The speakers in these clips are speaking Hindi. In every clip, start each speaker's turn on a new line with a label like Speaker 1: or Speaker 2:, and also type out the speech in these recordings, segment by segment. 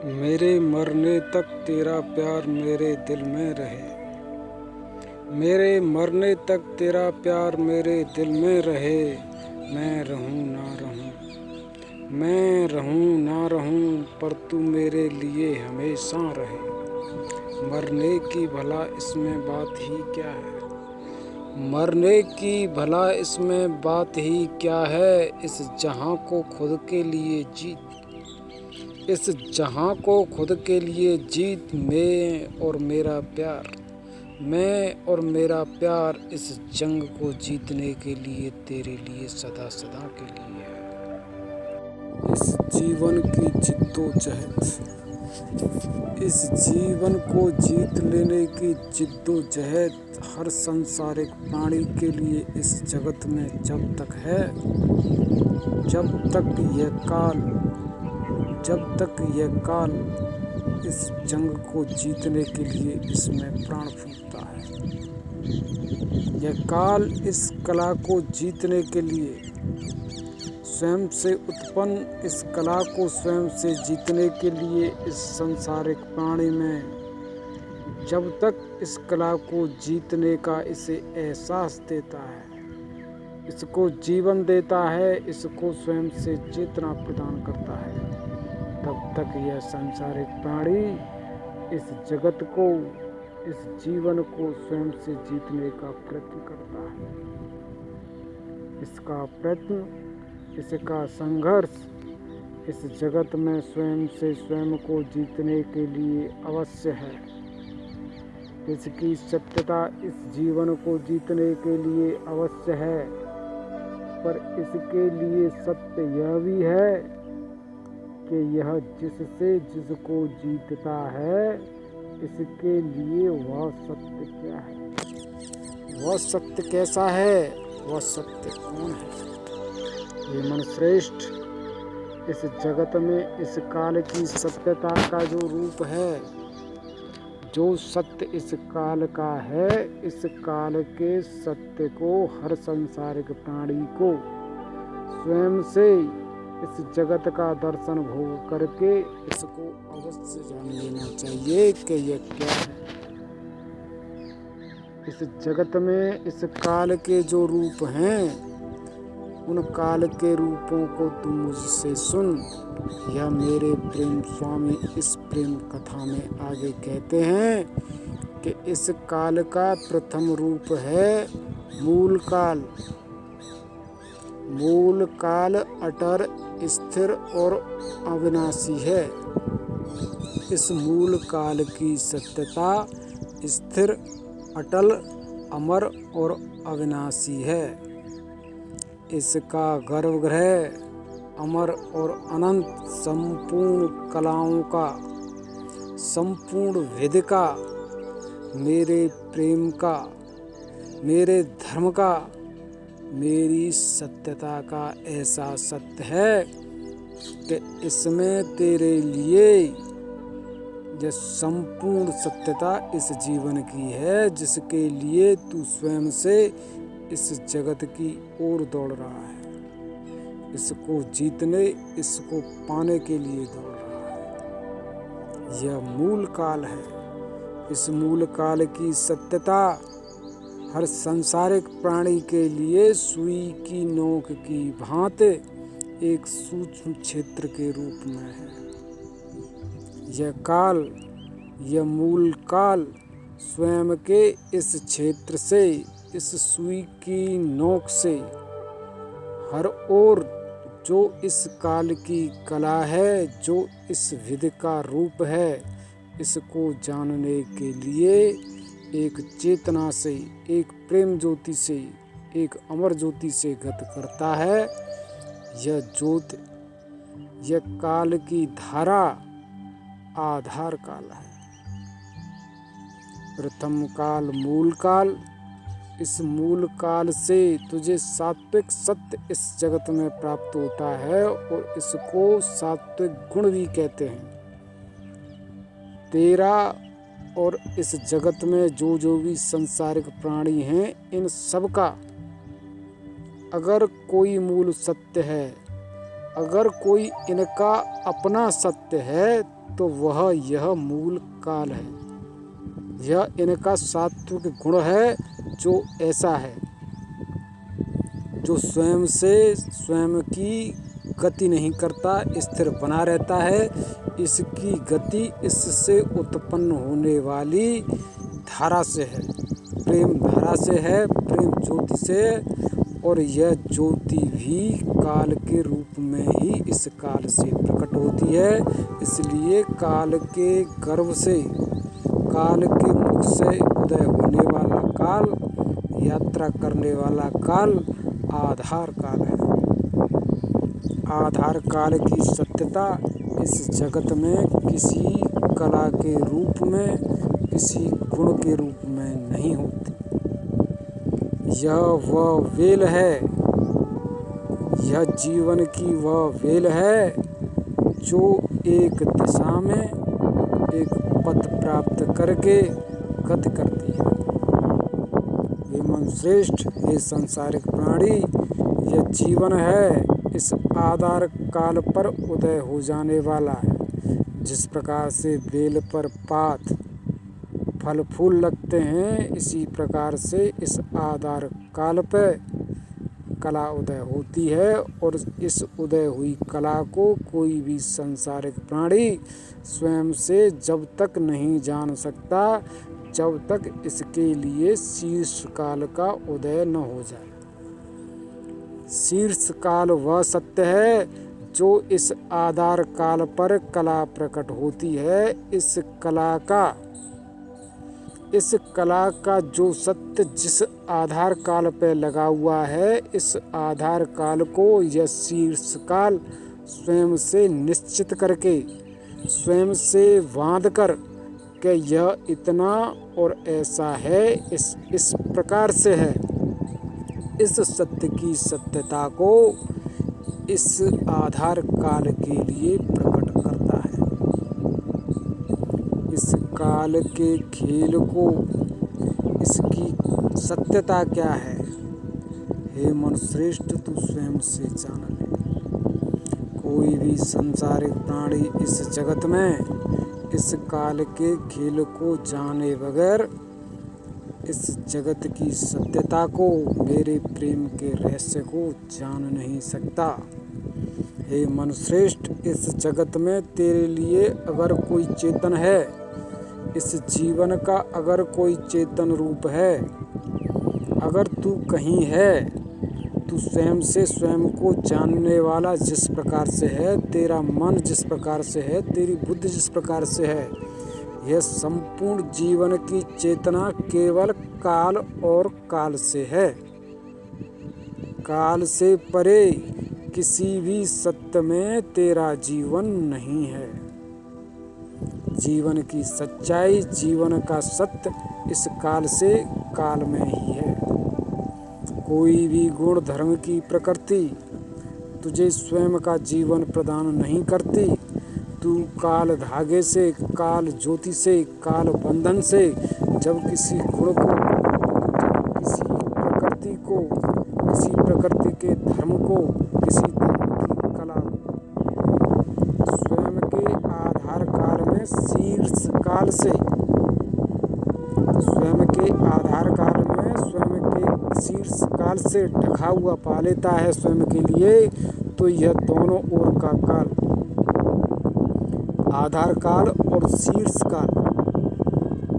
Speaker 1: मेरे मरने तक तेरा प्यार मेरे दिल में रहे। मेरे मरने तक तेरा प्यार मेरे दिल में रहे। मैं रहूं ना रहूं, मैं रहूं ना रहूं, पर तू मेरे लिए हमेशा रहे। मरने की भला इसमें बात ही क्या है, मरने की भला इसमें बात ही क्या है। इस जहां को खुद के लिए जीत, इस जहां को खुद के लिए जीत। मैं और मेरा प्यार, मैं और मेरा प्यार इस जंग को जीतने के लिए तेरे लिए सदा सदा के लिए है। इस जीवन की जिद्दोजहद, इस जीवन को जीत लेने की जिद्दोजहद हर सांसारिक प्राणी के लिए इस जगत में जब तक है, जब तक यह काल इस जंग को जीतने के लिए इसमें प्राण फूंकता है। यह काल इस कला को जीतने के लिए स्वयं से उत्पन्न, इस कला को स्वयं से जीतने के लिए इस सांसारिक प्राणी में जब तक इस कला को जीतने का इसे एहसास देता है, इसको जीवन देता है, इसको स्वयं से चेतना प्रदान करता है, तब तक यह सांसारिक प्राणी इस जगत को, इस जीवन को स्वयं से जीतने का प्रयत्न करता है। इसका प्रयत्न, इसका संघर्ष इस जगत में स्वयं से स्वयं को जीतने के लिए अवश्य है। इसकी सत्यता इस जीवन को जीतने के लिए अवश्य है, पर इसके लिए सत्य यह भी है कि यह जिसको जीतता है, इसके लिए वह सत्य क्या है, वह सत्य कैसा है, वह सत्य कौन है। ये मन श्रेष्ठ, इस जगत में इस काल की सत्यता का जो रूप है, जो सत्य इस काल का है, इस काल के सत्य को हर सांसारिक प्राणी को स्वयं से इस जगत का दर्शन भोग करके इसको अवश्य जान लेना चाहिए कि यह क्या है। इस जगत में इस काल के जो रूप हैं, उन काल के रूपों को तुम मुझसे सुन। यह मेरे प्रेम स्वामी इस प्रेम कथा में आगे कहते हैं कि इस काल का प्रथम रूप है मूल काल। मूल काल अटर, स्थिर और अविनाशी है। इस मूल काल की सत्यता स्थिर, अटल, अमर और अविनाशी है। इसका गर्भगृह अमर और अनंत, संपूर्ण कलाओं का, संपूर्ण विधि का, मेरे प्रेम का, मेरे धर्म का, मेरी सत्यता का ऐसा सत्य है कि इसमें तेरे लिए यह संपूर्ण सत्यता इस जीवन की है, जिसके लिए तू स्वयं से इस जगत की ओर दौड़ रहा है, इसको जीतने, इसको पाने के लिए दौड़ रहा है। यह मूल काल है। इस मूल काल की सत्यता हर सांसारिक प्राणी के लिए सुई की नोक की भांति एक सूक्ष्म क्षेत्र के रूप में है। यह काल, यह मूल काल स्वयं के इस क्षेत्र से, इस सुई की नोक से हर ओर जो इस काल की कला है, जो इस विधि का रूप है, इसको जानने के लिए एक चेतना से, एक प्रेम ज्योति से, एक अमर ज्योति से गत करता है। यह ज्योति, यह काल की धारा आधार काल है। प्रथम काल मूल काल। इस मूल काल से तुझे सात्विक सत्य इस जगत में प्राप्त होता है और इसको सात्विक गुण भी कहते हैं। तेरा और इस जगत में जो भी सांसारिक प्राणी हैं, इन सब का अगर कोई मूल सत्य है, अगर कोई इनका अपना सत्य है, तो वह यह मूल काल है। यह इनका सात्विक गुण है, जो ऐसा है, जो स्वयं से स्वयं की गति नहीं करता, स्थिर बना रहता है। इसकी गति इससे उत्पन्न होने वाली धारा से है, प्रेम धारा से है, प्रेम ज्योति से, और यह ज्योति भी काल के रूप में ही इस काल से प्रकट होती है। इसलिए काल के गर्भ से, काल के मुख से उदय होने वाला काल, यात्रा करने वाला काल आधार काल है। आधार काल की सत्यता इस जगत में किसी कला के रूप में, किसी गुण के रूप में नहीं होती। यह वह वेल है, यह जीवन की वह वेल है, जो एक दिशा में एक पथ प्राप्त करके गति करती है। हे मनुश्रेष्ठ, हे सांसारिक प्राणी, यह जीवन है, इस आधार काल पर उदय हो जाने वाला है। जिस प्रकार से बेल पर पात फल फूल लगते हैं, इसी प्रकार से इस आधार काल पर कला उदय होती है, और इस उदय हुई कला को कोई भी सांसारिक प्राणी स्वयं से जब तक नहीं जान सकता, जब तक इसके लिए शीर्ष काल का उदय न हो जाए। शीर्ष काल वह सत्य है, जो इस आधार काल पर कला प्रकट होती है। इस कला का जो सत्य जिस आधार काल पर लगा हुआ है, इस आधार काल को यह शीर्ष काल स्वयं से निश्चित करके, स्वयं से बांध कर कि यह इतना और ऐसा है, इस प्रकार से है। इस सत्य की सत्यता को इस आधार काल के लिए प्रकट करता है। इस काल के खेल को, इसकी सत्यता क्या है? हे मनुश्रेष्ठ, तू स्वयं से जान ले। कोई भी सांसारिक प्राणी इस जगत में इस काल के खेल को जाने बगैर इस जगत की सत्यता को, मेरे प्रेम के रहस्य को जान नहीं सकता। हे मनुश्रेष्ठ, इस जगत में तेरे लिए अगर कोई चेतन है, इस जीवन का अगर कोई चेतन रूप है, अगर तू कहीं है, तू स्वयं से स्वयं को जानने वाला जिस प्रकार से है, तेरा मन जिस प्रकार से है, तेरी बुद्धि जिस प्रकार से है, यह संपूर्ण जीवन की चेतना केवल काल और काल से है। काल से परे किसी भी सत्य में तेरा जीवन नहीं है। जीवन की सच्चाई, जीवन का सत्य इस काल से काल में ही है। कोई भी गुण धर्म की प्रकृति तुझे स्वयं का जीवन प्रदान नहीं करती। तू काल धागे से, काल ज्योति से, काल बंधन से जब किसी गुण को, जब किसी प्रकृति को, किसी प्रकृति के धर्म को, किसी धर्म की कला को स्वयं के आधार काल में शीर्ष काल से, स्वयं के आधार काल में, स्वयं के शीर्ष काल से ढका हुआ पा लेता है स्वयं के लिए, तो यह दोनों ओर का काल, आधार काल और शीर्ष काल,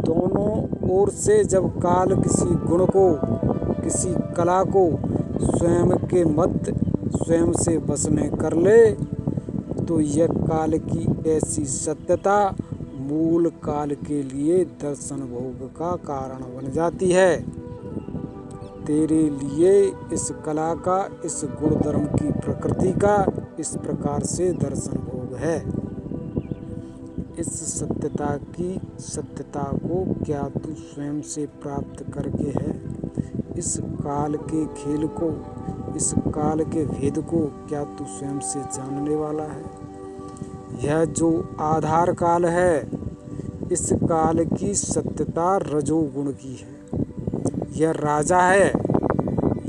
Speaker 1: दोनों ओर से जब काल किसी गुण को, किसी कला को स्वयं के मध्य, स्वयं से बस में कर ले, तो यह काल की ऐसी सत्यता मूल काल के लिए दर्शन भोग का कारण बन जाती है। तेरे लिए इस कला का, इस गुण धर्म की प्रकृति का इस प्रकार से दर्शन भोग है। इस सत्यता की सत्यता को क्या तू स्वयं से प्राप्त करके है? इस काल के खेल को, इस काल के भेद को क्या तू स्वयं से जानने वाला है? यह जो आधार काल है, इस काल की सत्यता रजोगुण की है। यह राजा है,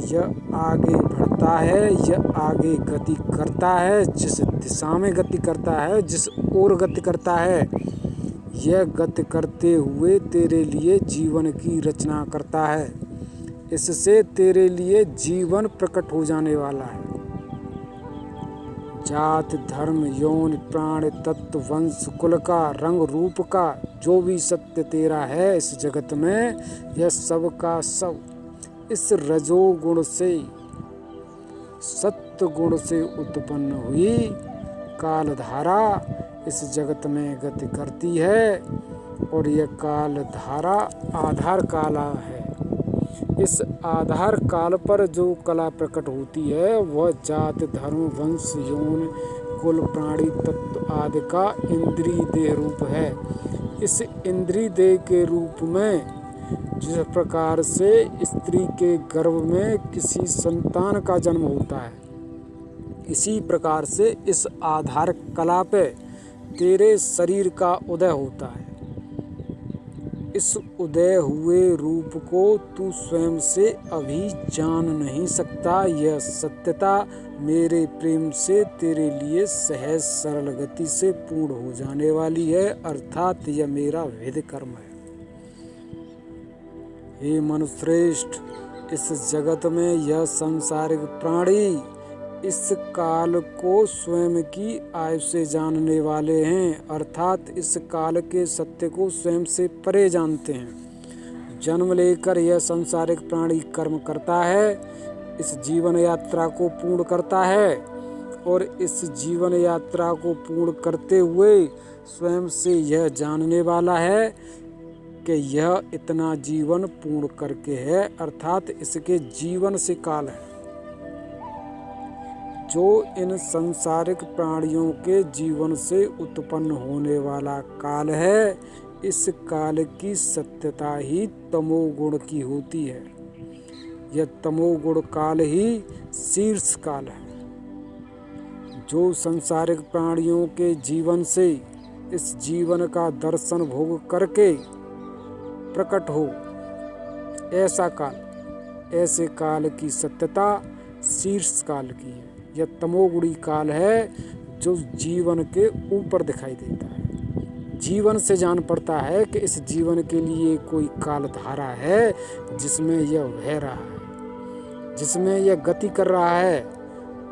Speaker 1: यह आगे बढ़ता है, यह आगे गति करता है, जिस दिशा में गति करता है, जिस ओर गति करता है, यह गति करते हुए तेरे लिए जीवन की रचना करता है। इससे तेरे लिए जीवन प्रकट हो जाने वाला है। जात, धर्म, यौन, प्राण, तत्व, वंश, कुल का, रंग रूप का जो भी सत्य तेरा है इस जगत में, यह सब का सब इस रजोगुण से, सत्य गुण से उत्पन्न हुई कालधारा इस जगत में गति करती है। और यह कालधारा आधार काला है। इस आधार काल पर जो कला प्रकट होती है वह जात, धर्म, वंश, यौन, कुल, प्राणी, तत्व आदि का इंद्रिय देह रूप है। इस इंद्रिय देह के रूप में जिस प्रकार से स्त्री के गर्भ में किसी संतान का जन्म होता है, इसी प्रकार से इस आधार कला पे तेरे शरीर का उदय होता है। इस उदय हुए रूप को तू स्वयं से अभी जान नहीं सकता। यह सत्यता मेरे प्रेम से तेरे लिए सहज सरल गति से पूर्ण हो जाने वाली है, अर्थात यह मेरा विधि कर्म है। हे मनुश्रेष्ठ, इस जगत में यह सांसारिक प्राणी इस काल को स्वयं की आयु से जानने वाले हैं, अर्थात इस काल के सत्य को स्वयं से परे जानते हैं। जन्म लेकर यह सांसारिक प्राणी कर्म करता है, इस जीवन यात्रा को पूर्ण करता है और इस जीवन यात्रा को पूर्ण करते हुए स्वयं से यह जानने वाला है कि यह इतना जीवन पूर्ण करके है, अर्थात इसके जीवन से काल है। जो इन सांसारिक प्राणियों के जीवन से उत्पन्न होने वाला काल है, इस काल की सत्यता ही तमोगुण की होती है। यह तमोगुण काल ही शीर्ष काल है। जो सांसारिक प्राणियों के जीवन से इस जीवन का दर्शन भोग करके प्रकट हो, ऐसा काल, ऐसे काल की सत्यता शीर्ष काल की है। यह तमोगुणी काल है जो जीवन के ऊपर दिखाई देता है। जीवन से जान पड़ता है कि इस जीवन के लिए कोई कालधारा है जिसमें यह बह रहा है, जिसमें यह गति कर रहा है,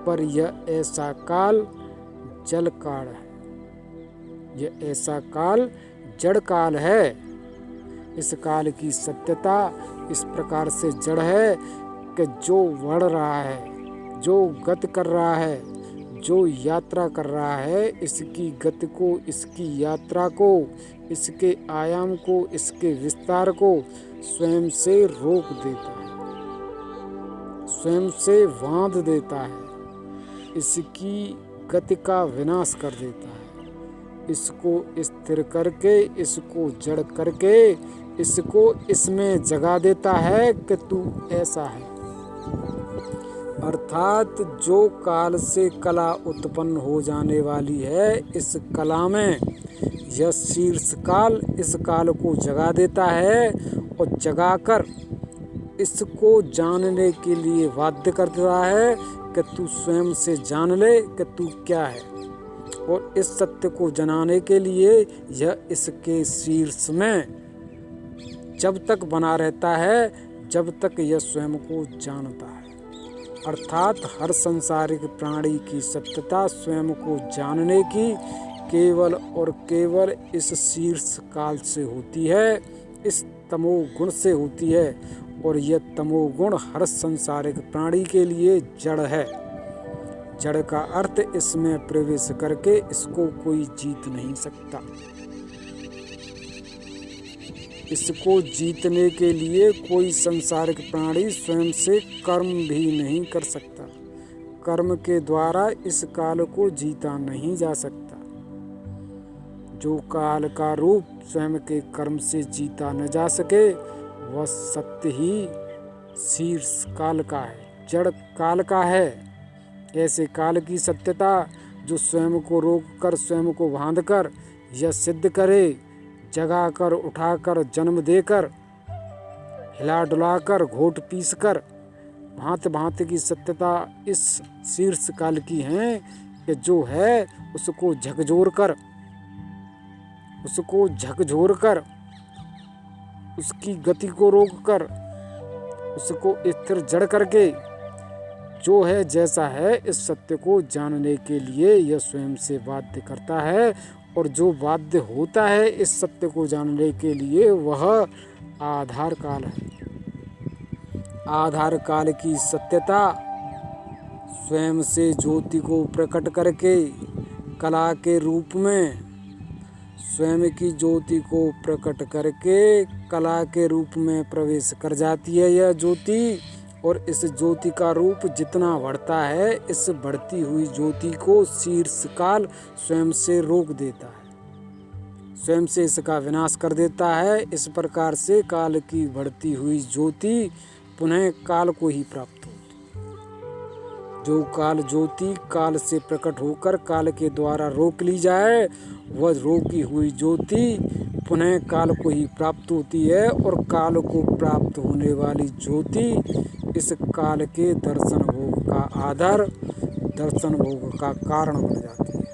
Speaker 1: पर यह ऐसा काल जल काल है, यह ऐसा काल जड़ काल है। इस काल की सत्यता इस प्रकार से जड़ है कि जो बढ़ रहा है, जो गति कर रहा है, जो यात्रा कर रहा है, इसकी गति को, इसकी यात्रा को, इसके आयाम को, इसके विस्तार को स्वयं से रोक देता है, स्वयं से बांध देता है, इसकी गति का विनाश कर देता है, इसको स्थिर करके, इसको जड़ करके, इसको इसमें जगा देता है कि तू ऐसा है। अर्थात जो काल से कला उत्पन्न हो जाने वाली है, इस कला में यह शीर्ष काल इस काल को जगा देता है और जगाकर इसको जानने के लिए बाध्य कर रहा है कि तू स्वयं से जान ले कि तू क्या है। और इस सत्य को जनाने के लिए यह इसके शीर्ष में जब तक बना रहता है जब तक यह स्वयं को जानता है। अर्थात हर सांसारिक प्राणी की सत्यता स्वयं को जानने की केवल और केवल इस शीर्ष काल से होती है, इस तमोगुण से होती है। और यह तमोगुण हर सांसारिक प्राणी के लिए जड़ है। जड़ का अर्थ इसमें प्रवेश करके इसको कोई जीत नहीं सकता। इसको जीतने के लिए कोई सांसारिक प्राणी स्वयं से कर्म भी नहीं कर सकता। कर्म के द्वारा इस काल को जीता नहीं जा सकता। जो काल का रूप स्वयं के कर्म से जीता न जा सके, वह सत्य ही शीर्ष काल का है, जड़ काल का है। ऐसे काल की सत्यता जो स्वयं को रोक कर, स्वयं को बांध कर यह सिद्ध करे, जगाकर, उठाकर, जन्म देकर, हिला डुलाकर, घोट पीस कर भांति भांति की सत्यता इस शीर्ष काल की है कि जो है उसको झकझोर कर उसकी गति को रोक कर उसको स्थिर जड़ करके जो है जैसा है इस सत्य को जानने के लिए यह स्वयं से बाध्य करता है, और जो बाध्य होता है इस सत्य को जानने के लिए वह आधार काल है। आधार काल की सत्यता स्वयं से ज्योति को प्रकट करके कला के रूप में स्वयं की ज्योति को प्रकट करके कला के रूप में प्रवेश कर जाती है यह ज्योति, और इस ज्योति का रूप जितना बढ़ता है इस बढ़ती हुई ज्योति को शीर्ष काल स्वयं से रोक देता है, स्वयं से इसका विनाश कर देता है। इस प्रकार से काल की बढ़ती हुई ज्योति पुनः काल को ही प्राप्त होती। जो काल ज्योति काल से प्रकट होकर काल के द्वारा रोक ली जाए वह रोकी हुई ज्योति पुनः काल को ही प्राप्त होती है, और काल को प्राप्त होने वाली ज्योति इस काल के दर्शन भोग का आधार, दर्शन भोग का कारण बन जाती है।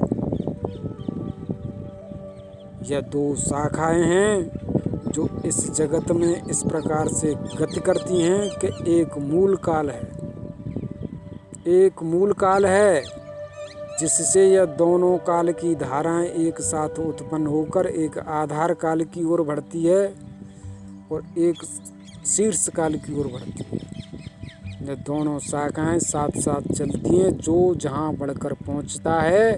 Speaker 1: यह दो शाखाएं हैं जो इस जगत में इस प्रकार से गति करती हैं कि एक मूल काल है जिससे यह दोनों काल की धाराएं एक साथ उत्पन्न होकर एक आधार काल की ओर बढ़ती है और एक शीर्ष काल की ओर बढ़ती है। यह दोनों शाखाएं साथ साथ चलती हैं, जो जहां बढ़कर पहुंचता है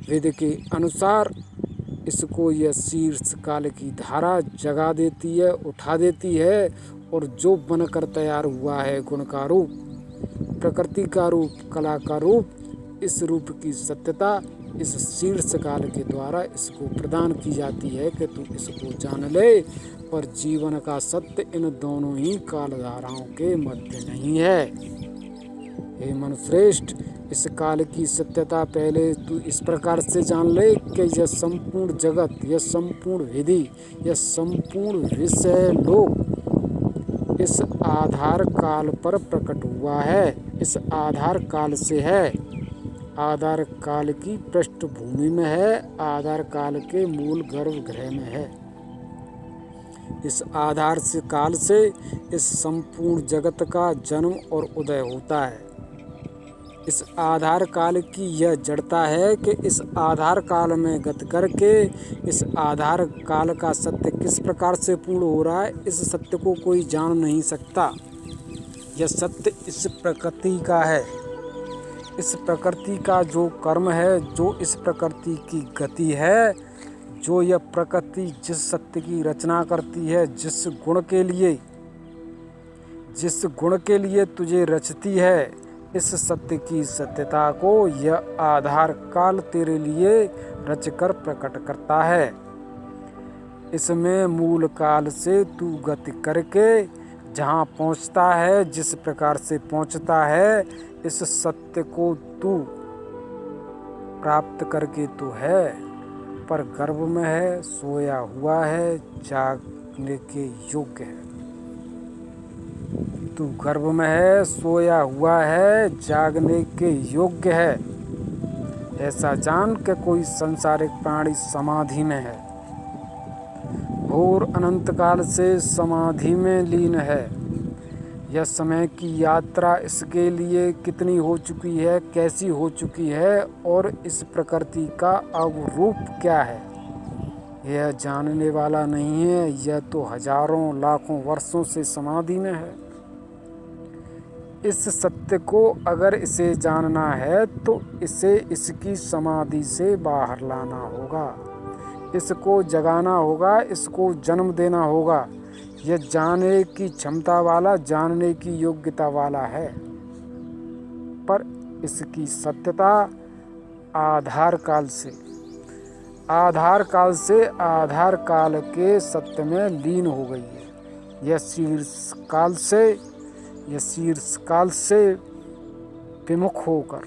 Speaker 1: वेद के अनुसार इसको यह शीर्ष काल की धारा जगा देती है, उठा देती है, और जो बनकर तैयार हुआ है गुण का रूप, प्रकृति का रूप, कला का रूप, इस रूप की सत्यता इस शीर्ष काल के द्वारा इसको प्रदान की जाती है कि तू इसको जान ले। पर जीवन का सत्य इन दोनों ही कालधाराओं के मध्य नहीं है। हे मनुश्रेष्ठ, इस काल की सत्यता पहले तू इस प्रकार से जान ले कि यह संपूर्ण जगत, यह संपूर्ण विधि, यह संपूर्ण विषय लोक इस आधार काल पर प्रकट हुआ है, इस आधार काल से है, आधार काल की पृष्ठभूमि में है, आधार काल के मूल गर्भगृह में है। इस आधार से काल से इस संपूर्ण जगत का जन्म और उदय होता है। इस आधार काल की यह जड़ता है कि इस आधार काल में गत करके इस आधार काल का सत्य किस प्रकार से पूर्ण हो रहा है, इस सत्य को कोई जान नहीं सकता। यह सत्य इस प्रकृति का है, इस प्रकृति का जो कर्म है, जो इस प्रकृति की गति है, जो यह प्रकृति जिस सत्य की रचना करती है, जिस गुण के लिए तुझे रचती है, इस सत्य की सत्यता को यह आधार काल तेरे लिए रचकर प्रकट करता है। इसमें मूल काल से तू गति करके जहाँ पहुँचता है, जिस प्रकार से पहुँचता है, इस सत्य को तू प्राप्त करके तो है, पर गर्भ में है, सोया हुआ है, जागने के योग्य है। तू गर्भ में है, सोया हुआ है, जागने के योग्य है। ऐसा जान के कोई संसारिक प्राणी समाधि में है, घोर अनंत काल से समाधि में लीन है। यह समय की यात्रा इसके लिए कितनी हो चुकी है, कैसी हो चुकी है, और इस प्रकृति का अब रूप क्या है, यह जानने वाला नहीं है। यह तो हजारों लाखों वर्षों से समाधि में है। इस सत्य को अगर इसे जानना है तो इसे इसकी समाधि से बाहर लाना होगा, इसको जगाना होगा, इसको जन्म देना होगा। यह जानने की क्षमता वाला, जानने की योग्यता वाला है, पर इसकी सत्यता आधार काल से आधार काल के सत्य में लीन हो गई है। यह शीर्ष काल से विमुख होकर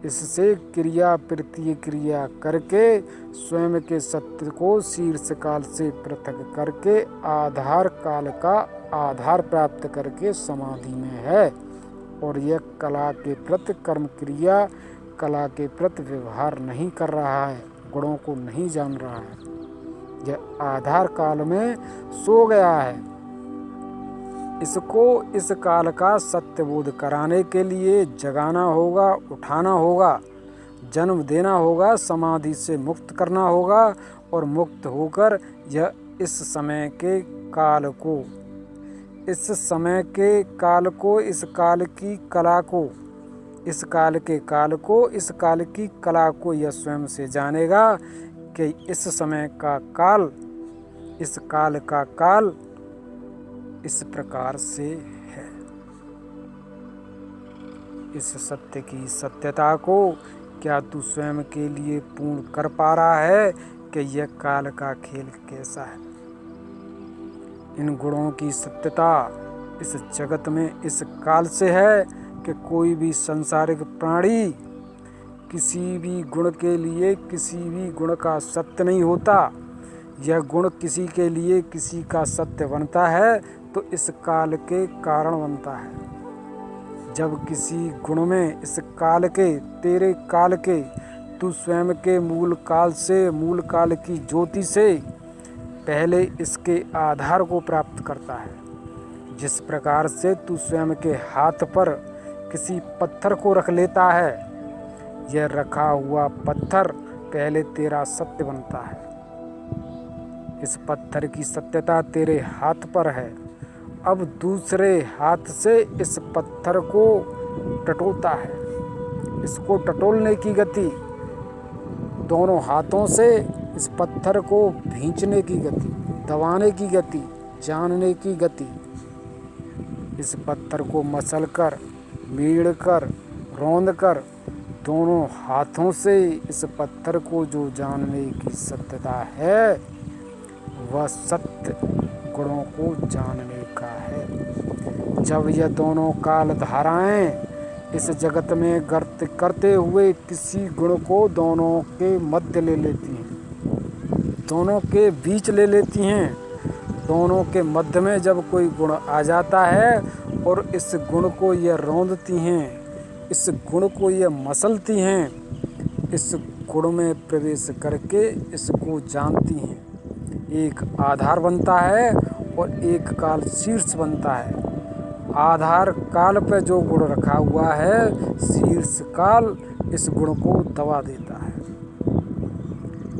Speaker 1: इससे क्रिया प्रतिक्रिया करके स्वयं के सत्य को शीर्ष काल से पृथक करके आधार काल का आधार प्राप्त करके समाधि में है और यह कला के प्रति कर्म क्रिया, कला के प्रति व्यवहार नहीं कर रहा है, गुणों को नहीं जान रहा है। यह आधार काल में सो गया है। इसको इस काल का सत्यबोध कराने के लिए जगाना होगा, उठाना होगा, जन्म देना होगा, समाधि से मुक्त करना होगा और मुक्त होकर यह इस समय के काल को, इस समय के काल को, इस काल की कला को, इस काल के काल को, इस काल की कला को यह स्वयं से जानेगा कि इस समय का काल, इस काल का काल इस प्रकार से है। इस सत्य की सत्यता को क्या तू स्वयं के लिए पूर्ण कर पा रहा है कि यह काल का खेल कैसा है? इन गुणों की सत्यता इस जगत में इस काल से है कि कोई भी सांसारिक प्राणी किसी भी गुण के लिए किसी भी गुण का सत्य नहीं होता। यह गुण किसी के लिए किसी का सत्य बनता है तो इस काल के कारण बनता है। जब किसी गुण में इस काल के, तेरे काल के, तू स्वयं के मूल काल से, मूल काल की ज्योति से पहले इसके आधार को प्राप्त करता है। जिस प्रकार से तू स्वयं के हाथ पर किसी पत्थर को रख लेता है, यह रखा हुआ पत्थर पहले तेरा सत्य बनता है। इस पत्थर की सत्यता तेरे हाथ पर है। अब दूसरे हाथ से इस पत्थर को टटोलता है। इसको टटोलने की गति, दोनों हाथों से इस पत्थर को भींचने की गति, दबाने की गति, जानने की गति, इस पत्थर को मसलकर, मीड़कर, रौंदकर दोनों हाथों से इस पत्थर को जो जानने की सत्यता है वह सत्य गुणों को जानने का है। जब यह दोनों काल धाराएं इस जगत में गर्त करते हुए किसी गुण को दोनों के मध्य ले लेती हैं, दोनों के बीच ले लेती हैं, दोनों के मध्य में जब कोई गुण आ जाता है और इस गुण को यह रौंदती हैं, इस गुण को यह मसलती हैं, इस गुण में प्रवेश करके इसको जानती हैं, एक आधार बनता है और एक काल शीर्ष बनता है। आधार काल पर जो गुण रखा हुआ है, शीर्ष काल इस गुण को दबा देता है।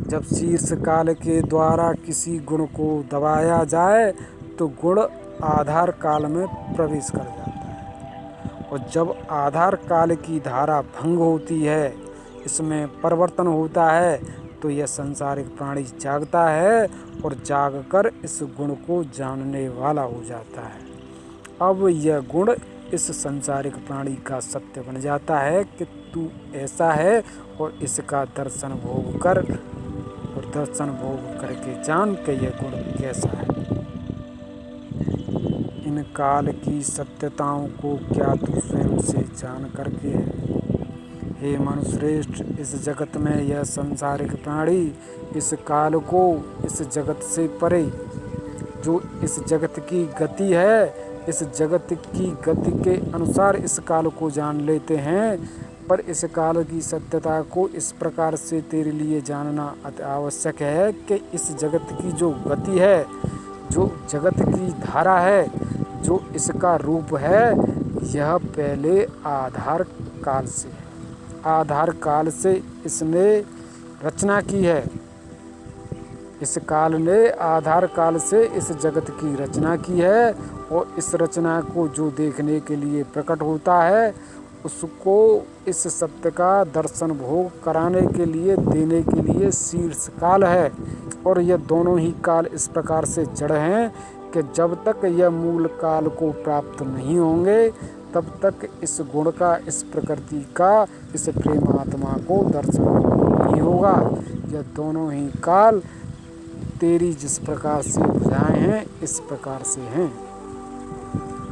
Speaker 1: जब शीर्ष काल के द्वारा किसी गुण को दबाया जाए तो गुण आधार काल में प्रवेश कर जाता है और जब आधार काल की धारा भंग होती है, इसमें परिवर्तन होता है तो यह सांसारिक प्राणी जागता है और जागकर इस गुण को जानने वाला हो जाता है। अब यह गुण इस सांसारिक प्राणी का सत्य बन जाता है कि तू ऐसा है और इसका दर्शन भोग कर, और दर्शन भोग करके जान कि यह गुण कैसा है। इन काल की सत्यताओं को क्या तू स्वयं से जान करके है? हे मनुश्रेष्ठ, इस जगत में यह सांसारिक प्राणी इस काल को, इस जगत से परे जो इस जगत की गति है, इस जगत की गति के अनुसार इस काल को जान लेते हैं, पर इस काल की सत्यता को इस प्रकार से तेरे लिए जानना अति आवश्यक है कि इस जगत की जो गति है, जो जगत की धारा है, जो इसका रूप है, यह पहले आधार काल से है। आधार काल से इसने रचना की है। इस काल ने आधार काल से इस जगत की रचना की है और इस रचना को जो देखने के लिए प्रकट होता है उसको इस सत्य का दर्शन भोग कराने के लिए, देने के लिए शीर्ष काल है। और यह दोनों ही काल इस प्रकार से जड़ हैं कि जब तक यह मूल काल को प्राप्त नहीं होंगे तब तक इस गुण का, इस प्रकृति का, इस प्रेमात्मा को दर्शन नहीं होगा। यह दोनों ही काल तेरी जिस प्रकार से बुझाएं हैं इस प्रकार से हैं,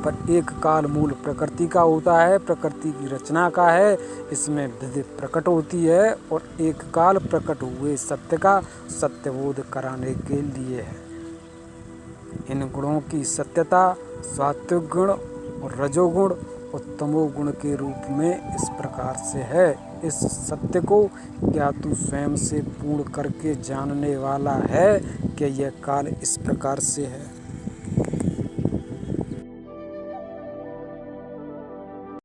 Speaker 1: पर एक काल मूल प्रकृति का होता है, प्रकृति की रचना का है, इसमें विधि प्रकट होती है, और एक काल प्रकट हुए सत्य का सत्यबोध कराने के लिए है। इन गुणों की सत्यता सात्विक गुण और रजोगुण और तमोगुण के रूप में इस प्रकार से है। इस सत्य को क्या तू स्वयं से पूर्ण करके जानने वाला है कि यह काल इस प्रकार से है।